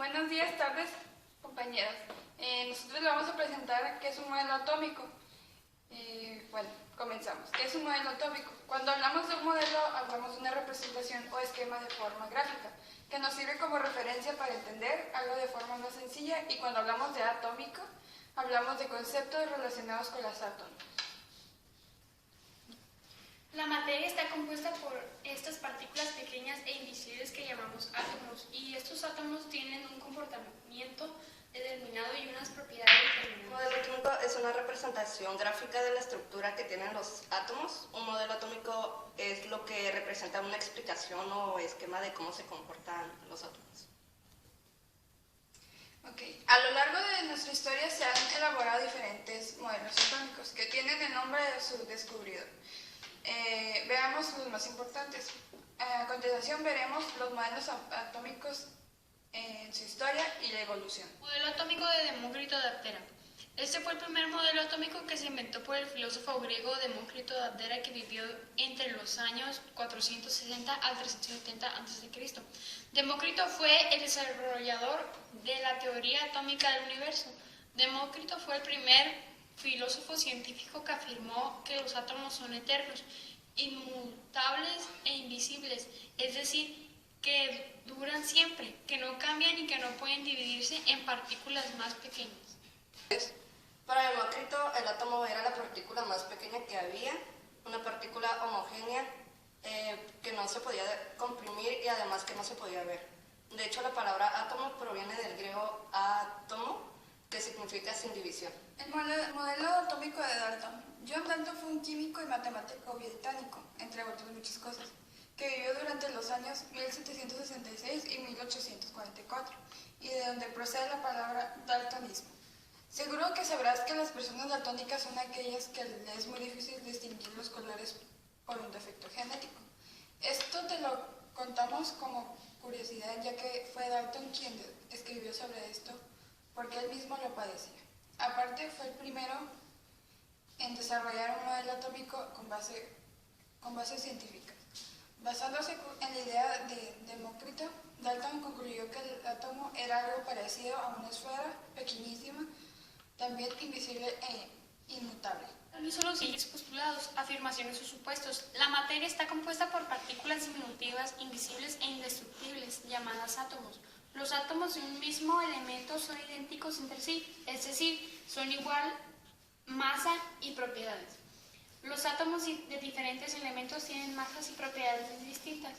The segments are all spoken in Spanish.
Buenos días, tardes, compañeros. Nosotros le vamos a presentar qué es un modelo atómico. Bueno, comenzamos. ¿Qué es un modelo atómico? Cuando hablamos de un modelo, hablamos de una representación o esquema de forma gráfica, que nos sirve como referencia para entender algo de forma más sencilla, y cuando hablamos de atómico, hablamos de conceptos relacionados con los átomos. La materia está compuesta por estas partículas pequeñas e invisibles que llamamos átomos, y estos átomos tienen un comportamiento determinado y unas propiedades determinadas. Un modelo atómico es una representación gráfica de la estructura que tienen los átomos. Un modelo atómico es lo que representa una explicación o esquema de cómo se comportan los átomos. A lo largo de nuestra historia se han elaborado diferentes modelos atómicos que tienen el nombre de su descubridor. Veamos los más importantes. A continuación veremos los modelos atómicos en su historia y la evolución. Modelo atómico de Demócrito de Abdera. Este fue el primer modelo atómico que se inventó por el filósofo griego Demócrito de Abdera, que vivió entre los años 460 al 370 a.C. Demócrito fue el desarrollador de la teoría atómica del universo. Demócrito fue el primer filósofo científico que afirmó que los átomos son eternos, inmutables e invisibles, es decir, que duran siempre, que no cambian y que no pueden dividirse en partículas más pequeñas. Para Demócrito, el átomo era la partícula más pequeña que había, una partícula homogénea que no se podía comprimir y además que no se podía ver. De hecho, la palabra átomo proviene del griego átomo, que significa sin división. El modelo atómico de Dalton. John Dalton fue un químico y matemático británico, entre otras muchas cosas, que vivió durante los años 1766 y 1844, y de donde procede la palabra daltonismo. Seguro que sabrás que las personas daltónicas son aquellas que les es muy difícil distinguir los colores por un defecto genético. Esto te lo contamos como curiosidad, ya que fue Dalton quien escribió sobre esto, porque él mismo lo padecía. Aparte, fue el primero en desarrollar un modelo atómico con bases científicas. Basándose en la idea de Demócrito, Dalton concluyó que el átomo era algo parecido a una esfera pequeñísima, también invisible e inmutable. También son los siguientes postulados, afirmaciones o supuestos. La materia está compuesta por partículas diminutivas, invisibles e indestructibles, llamadas átomos. Los átomos de un mismo elemento son idénticos entre sí, es decir, son igual masa y propiedades. Los átomos de diferentes elementos tienen masas y propiedades distintas.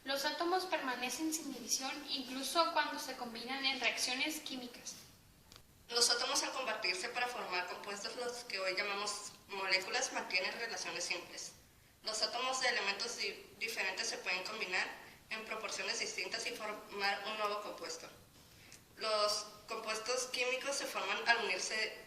Los átomos permanecen sin división incluso cuando se combinan en reacciones químicas. Los átomos, al convertirse para formar compuestos, los que hoy llamamos moléculas, mantienen relaciones simples. Los átomos de elementos diferentes se pueden combinar en proporciones distintas y formar un nuevo compuesto. Los compuestos químicos se forman al unirse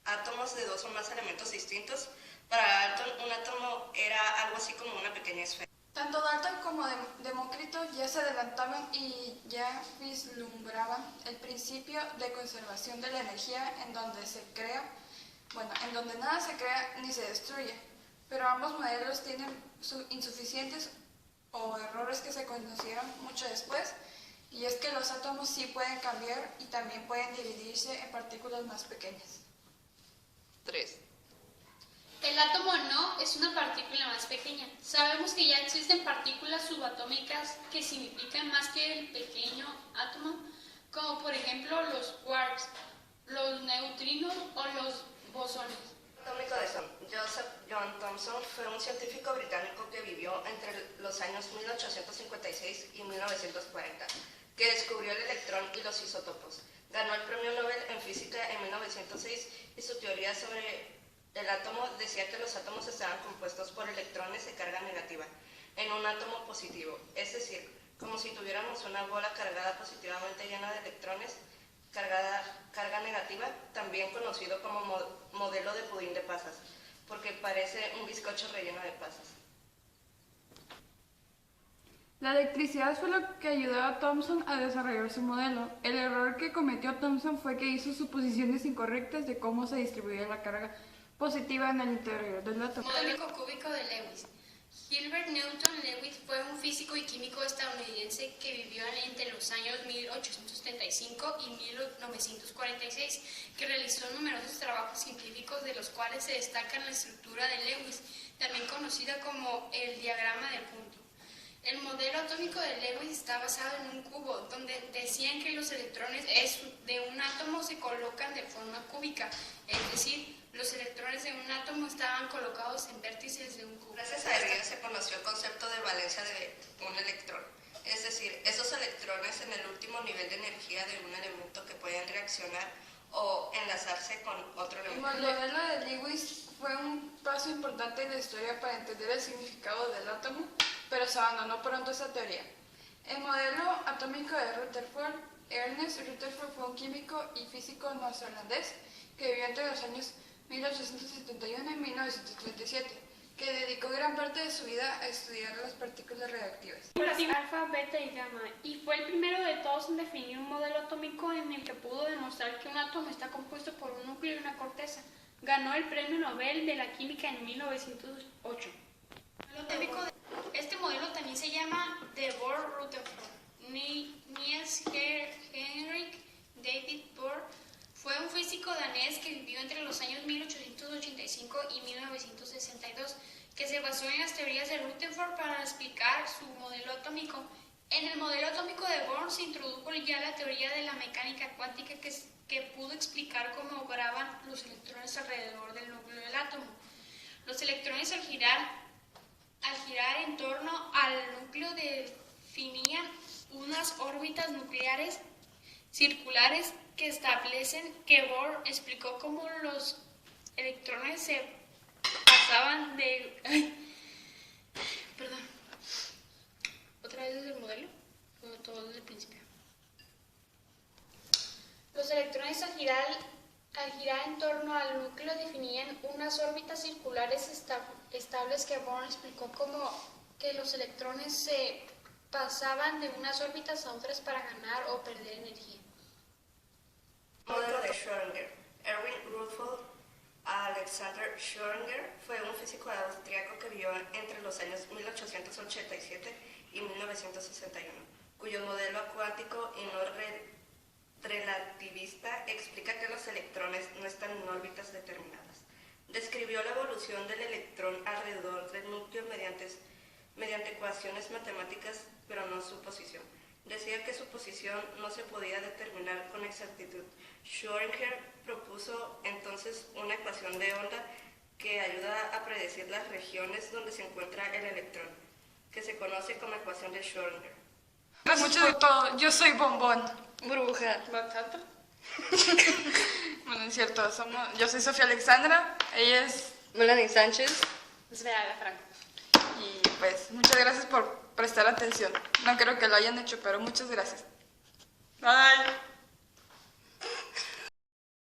átomos de dos o más elementos distintos. Para Dalton, un átomo era algo así como una pequeña esfera. Tanto Dalton como Demócrito ya se adelantaban y ya vislumbraban el principio de conservación de la energía en donde nada se crea ni se destruye, pero ambos modelos tienen insuficientes o errores que se conocieron mucho después, y es que los átomos sí pueden cambiar y también pueden dividirse en partículas más pequeñas. 3. El átomo no es una partícula más pequeña. Sabemos que ya existen partículas subatómicas que significan más que el pequeño átomo, como por ejemplo los quarks, los neutrinos o los bosones. Atómico de Joseph John Thomson fue un científico británico que vivió entre los años 1856 y 1940, que descubrió el electrón y los isótopos. Ganó el Premio Nobel en Física en 1906 y su teoría sobre el átomo decía que los átomos estaban compuestos por electrones de carga negativa en un átomo positivo, es decir, como si tuviéramos una bola cargada positivamente llena de electrones, carga negativa, también conocido como modelo de pudín de pasas, porque parece un bizcocho relleno de pasas. La electricidad fue lo que ayudó a Thomson a desarrollar su modelo. El error que cometió Thomson fue que hizo suposiciones incorrectas de cómo se distribuía la carga positiva en el interior del átomo. Modelo cúbico de Lewis. Gilbert Newton Lewis fue un físico y químico estadounidense que vivió entre los años 1875 y 1946, que realizó numerosos trabajos científicos de los cuales se destaca la estructura de Lewis, también conocida como el diagrama del punto. El modelo atómico de Lewis está basado en un cubo, donde decían que los electrones de un átomo se colocan de forma cúbica, es decir, los electrones de un átomo estaban colocados en vértices de un cubo. Gracias a ello se conoció el concepto de valencia de un electrón, es decir, esos electrones en el último nivel de energía de un elemento que pueden reaccionar o enlazarse con otro El elemento. modelo de Lewis fue un paso importante en la historia para entender el significado del átomo, pero se abandonó pronto esa teoría. El modelo atómico de Rutherford. Ernest Rutherford fue un químico y físico neozelandés que vivió entre los años 1871 y 1937, que dedicó gran parte de su vida a estudiar las partículas radiactivas. Alfa, beta y gamma, y fue el primero de todos en definir un modelo atómico en el que pudo demostrar que un átomo está compuesto por un núcleo y una corteza. Ganó el Premio Nobel de la Química en 1908. Este modelo también se llama de Bohr-Rutherford. Niels Henrik David Bohr fue un físico danés que vivió entre los años 1885 y 1962, que se basó en las teorías de Rutherford para explicar su modelo atómico. En el modelo atómico de Bohr se introdujo ya la teoría de la mecánica cuántica que pudo explicar cómo obraban los electrones alrededor del núcleo del átomo. Los electrones al girar en torno al núcleo definían unas órbitas nucleares circulares que establecen que Bohr explicó cómo los electrones se pasaban de... Perdón. ¿Otra vez desde el modelo? ¿O todo desde el principio? Los electrones al girar en torno al núcleo definían unas órbitas circulares estables que Bohr explicó como que los electrones se pasaban de unas órbitas a otras para ganar o perder energía. Modelo de Schrödinger. Erwin Rudolf Alexander Schrödinger fue un físico austriaco que vivió entre los años 1887 y 1961, cuyo modelo cuántico y no relativista explica que los electrones no están en órbitas determinadas. Describió la evolución del electrón alrededor del núcleo mediante ecuaciones matemáticas, pero no su posición. Decía que su posición no se podía determinar con exactitud. Schrödinger propuso entonces una ecuación de onda que ayuda a predecir las regiones donde se encuentra el electrón, que se conoce como ecuación de Schrödinger. Gracias por todo. Yo soy Bombón. Bruja. ¿Batata? Bueno, es cierto. Yo soy Sofía Alexandra. Ella es Melanie Sánchez. Esmeralda Franco. Y pues muchas gracias por prestar atención. No creo que lo hayan hecho, pero muchas gracias. Bye.